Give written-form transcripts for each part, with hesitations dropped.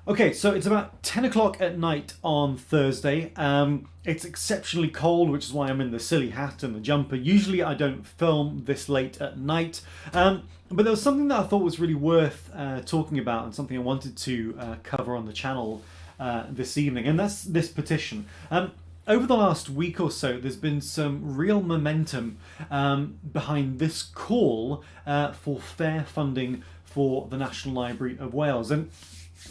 Okay, so it's about 10 o'clock at night on Thursday. It's exceptionally cold, which is why I'm in the silly hat and the jumper. Usually I don't film this late at night. But there was something that I thought was really worth talking about and something I wanted to cover on the channel this evening, and that's this petition. Over the last week or so, there's been some real momentum behind this call for fair funding for the National Library of Wales. And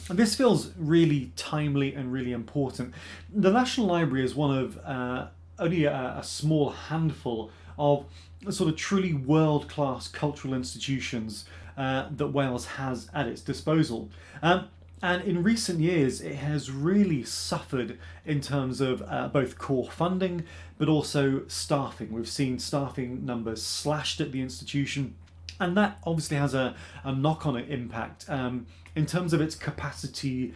this feels really timely and really important. The National Library is one of only a small handful of sort of truly world-class cultural institutions that Wales has at its disposal. And in recent years, it has really suffered in terms of both core funding, but also staffing. We've seen staffing numbers slashed at the institution, and that obviously has a knock-on impact in terms of its capacity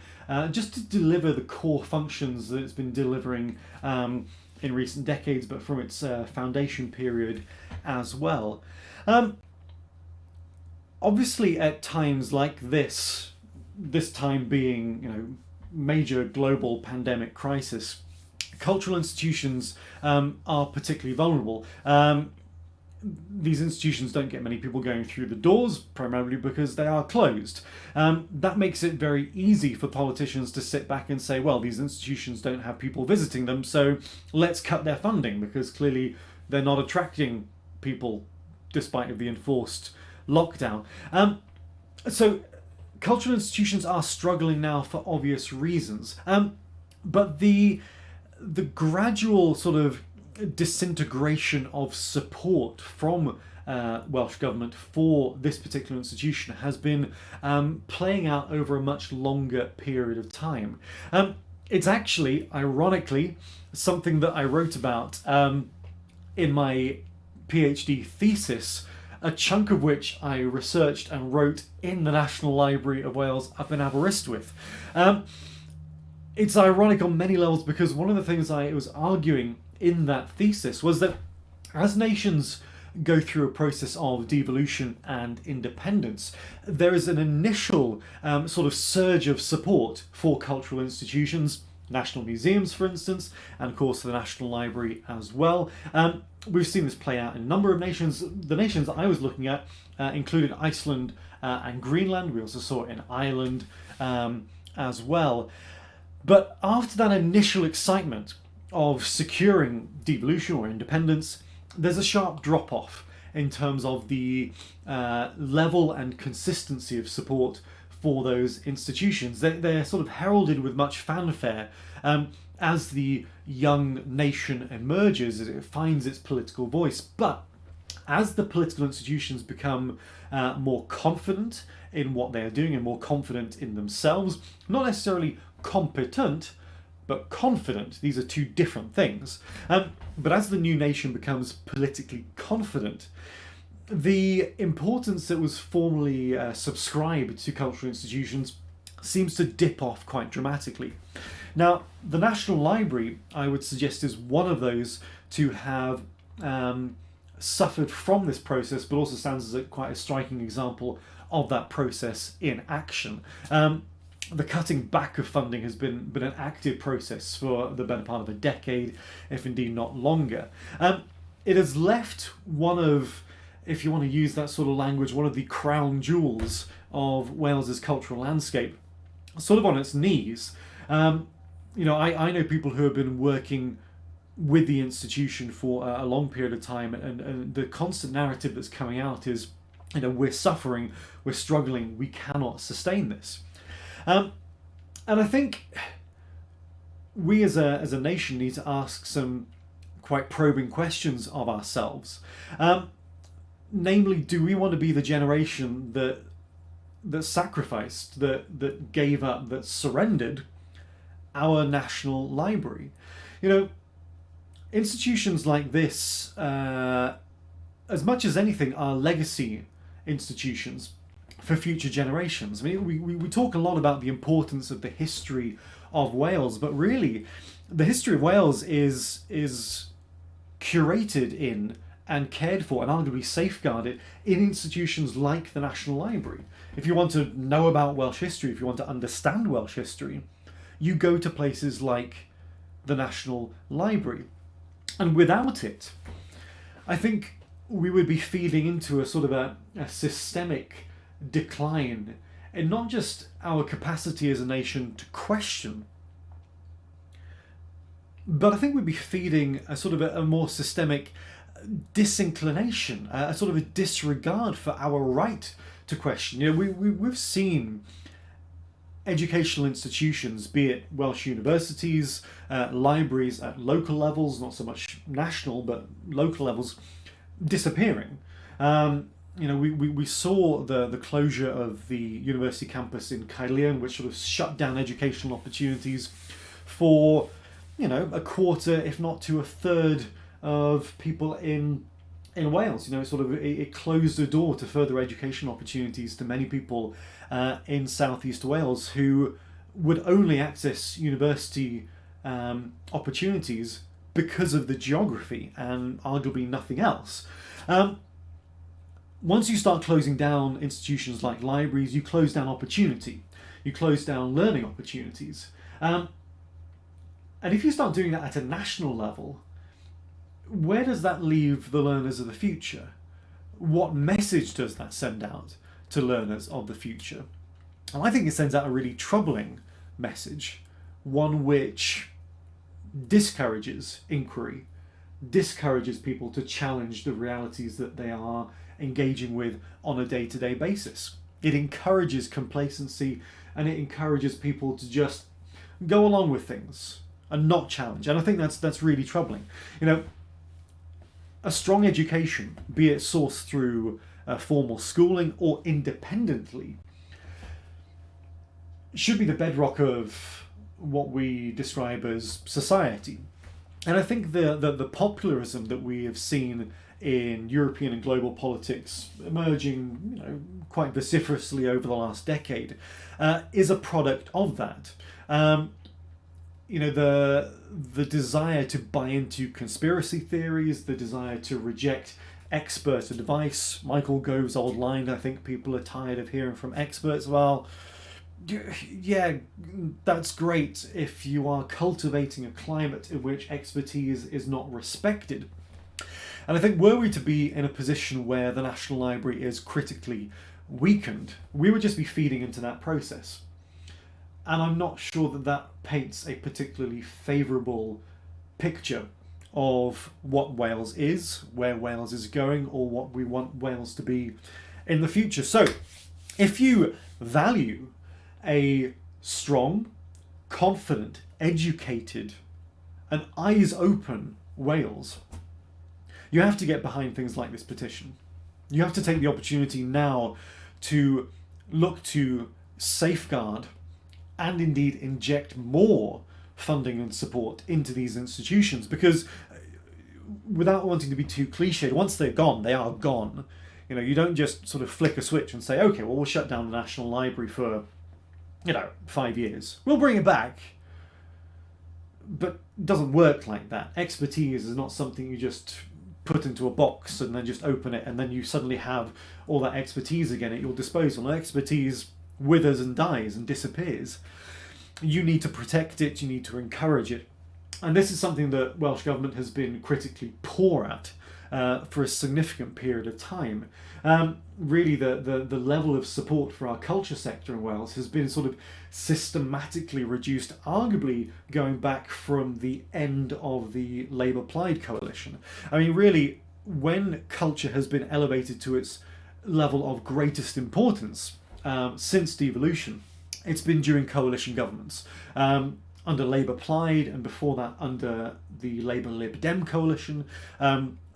just to deliver the core functions that it's been delivering in recent decades, but from its foundation period as well. Obviously, at times like this time being, major global pandemic crisis, cultural institutions are particularly vulnerable. These institutions don't get many people going through the doors, primarily because they are closed. That makes it very easy for politicians to sit back and say, well, these institutions don't have people visiting them, so let's cut their funding, because clearly they're not attracting people despite of the enforced lockdown. So cultural institutions are struggling now for obvious reasons. But the gradual sort of disintegration of support from Welsh Government for this particular institution has been playing out over a much longer period of time. It's actually, ironically, something that I wrote about in my PhD thesis, a chunk of which I researched and wrote in the National Library of Wales up in Aberystwyth. It's ironic on many levels, because one of the things I was arguing in that thesis was that as nations go through a process of devolution and independence, there is an initial sort of surge of support for cultural institutions, national museums, for instance, and of course the National Library as well. We've seen this play out in a number of nations. The nations I was looking at included Iceland and Greenland. We also saw it in Ireland as well. But after that initial excitement of securing devolution or independence, there's a sharp drop-off in terms of the level and consistency of support for those institutions. They're sort of heralded with much fanfare as the young nation emerges, as it finds its political voice. But as the political institutions become more confident in what they are doing and more confident in themselves, not necessarily competent, but confident. These are two different things. But as the new nation becomes politically confident, the importance that was formerly subscribed to cultural institutions seems to dip off quite dramatically. Now, the National Library, I would suggest, is one of those to have suffered from this process, but also stands as quite a striking example of that process in action. The cutting back of funding has been an active process for the better part of a decade, if indeed not longer. It has left one of, if you want to use that sort of language, one of the crown jewels of Wales's cultural landscape sort of on its knees. I know people who have been working with the institution for a long period of time, and the constant narrative that's coming out is, we're suffering, we're struggling, we cannot sustain this. And I think we as a nation need to ask some quite probing questions of ourselves. Namely, do we want to be the generation that sacrificed, that gave up, that surrendered our National Library? Institutions like this, as much as anything, are legacy institutions for future generations. I mean, we talk a lot about the importance of the history of Wales, but really, the history of Wales is curated in and cared for and arguably safeguarded in institutions like the National Library. If you want to know about Welsh history, if you want to understand Welsh history, you go to places like the National Library. And without it, I think we would be feeding into a sort of a systemic decline in not just our capacity as a nation to question, but I think we'd be feeding a sort of a more systemic disinclination, a sort of a disregard for our right to question. You know, we've seen educational institutions, be it Welsh universities, libraries at local levels, not so much national, but local levels, disappearing. You know, we saw the closure of the university campus in Caerleon, which sort of shut down educational opportunities for, you know, a quarter, if not to a third, of people in Wales. You know, it closed the door to further education opportunities to many people in southeast Wales who would only access university opportunities because of the geography and arguably nothing else. Once you start closing down institutions like libraries, you close down opportunity, you close down learning opportunities. And if you start doing that at a national level, where does that leave the learners of the future? What message does that send out to learners of the future? And I think it sends out a really troubling message, one which discourages inquiry, discourages people to challenge the realities that they are engaging with on a day-to-day basis. It encourages complacency, and it encourages people to just go along with things and not challenge. And I think that's really troubling. You know, a strong education, be it sourced through formal schooling or independently, should be the bedrock of what we describe as society. And I think the popularism that we have seen in European and global politics emerging, you know, quite vociferously over the last decade, is a product of that. You know, the desire to buy into conspiracy theories, the desire to reject expert advice. Michael Gove's old line, I think people are tired of hearing from experts. Well, yeah, that's great if you are cultivating a climate in which expertise is not respected. And I think were we to be in a position where the National Library is critically weakened, we would just be feeding into that process. And I'm not sure that paints a particularly favourable picture of what Wales is, where Wales is going, or what we want Wales to be in the future. So, if you value a strong, confident, educated, and eyes-open Wales, you have to get behind things like this petition. You have to take the opportunity now to look to safeguard and indeed inject more funding and support into these institutions, because without wanting to be too cliched, once they're gone, they are gone. You know, you don't just sort of flick a switch and say, okay, well, we'll shut down the National Library for, 5 years. We'll bring it back. But it doesn't work like that. Expertise is not something you just put into a box and then just open it and then you suddenly have all that expertise again at your disposal. Expertise withers and dies and disappears. You need to protect it, you need to encourage it. And this is something that Welsh Government has been critically poor at for a significant period of time. Really, the level of support for our culture sector in Wales has been sort of systematically reduced, arguably going back from the end of the Labour Plaid coalition. I mean, really, when culture has been elevated to its level of greatest importance since devolution, it's been during coalition governments. Under Labour Plaid, and before that under the Labour Lib Dem coalition,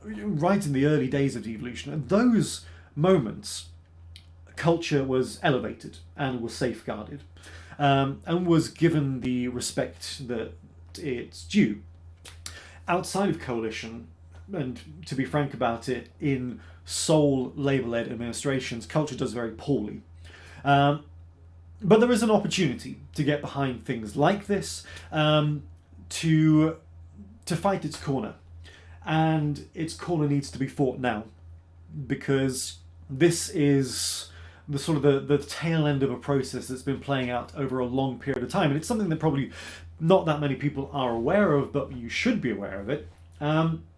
right in the early days of devolution. At those moments, culture was elevated and was safeguarded, and was given the respect that it's due. Outside of coalition, and to be frank about it, in sole Labour-led administrations, culture does very poorly. But there is an opportunity to get behind things like this, to fight its corner, and its corner needs to be fought now, because this is the sort of the tail end of a process that's been playing out over a long period of time, and it's something that probably not that many people are aware of, but you should be aware of it,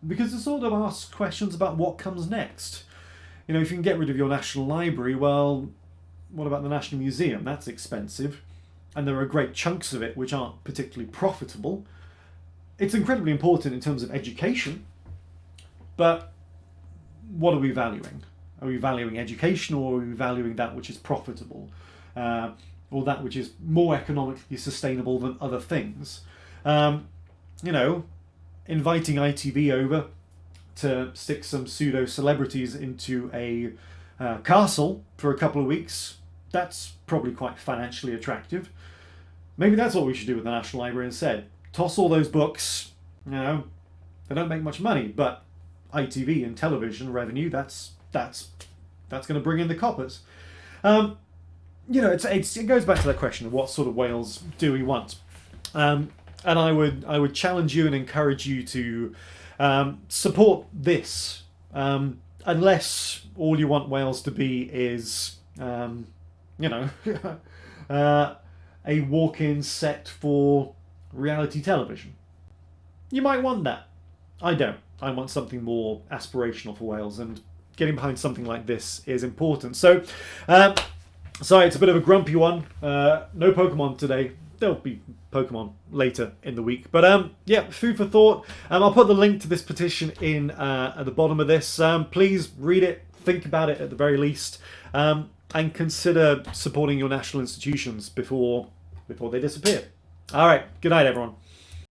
because it sort of asks questions about what comes next. You know, if you can get rid of your National Library, well, what about the National Museum? That's expensive, and there are great chunks of it which aren't particularly profitable. It's incredibly important in terms of education, but what are we valuing? Are we valuing education, or are we valuing that which is profitable, or that which is more economically sustainable than other things? You know, inviting ITV over to stick some pseudo celebrities into a castle for a couple of weeks, that's probably quite financially attractive. Maybe that's what we should do with the National Library instead. Toss all those books. You know, they don't make much money, but ITV and television revenue, that's going to bring in the coppers. You know, it goes back to that question of what sort of Wales do we want, and I would challenge you and encourage you to support this, unless all you want Wales to be is you know a walk-in set for reality television. You might want that. I don't. I want something more aspirational for Wales, and getting behind something like this is important. So, sorry, it's a bit of a grumpy one. No Pokemon today. There'll be Pokemon later in the week. But yeah, food for thought. I'll put the link to this petition in at the bottom of this. Please read it, think about it at the very least, and consider supporting your national institutions before they disappear. All right, good night, everyone.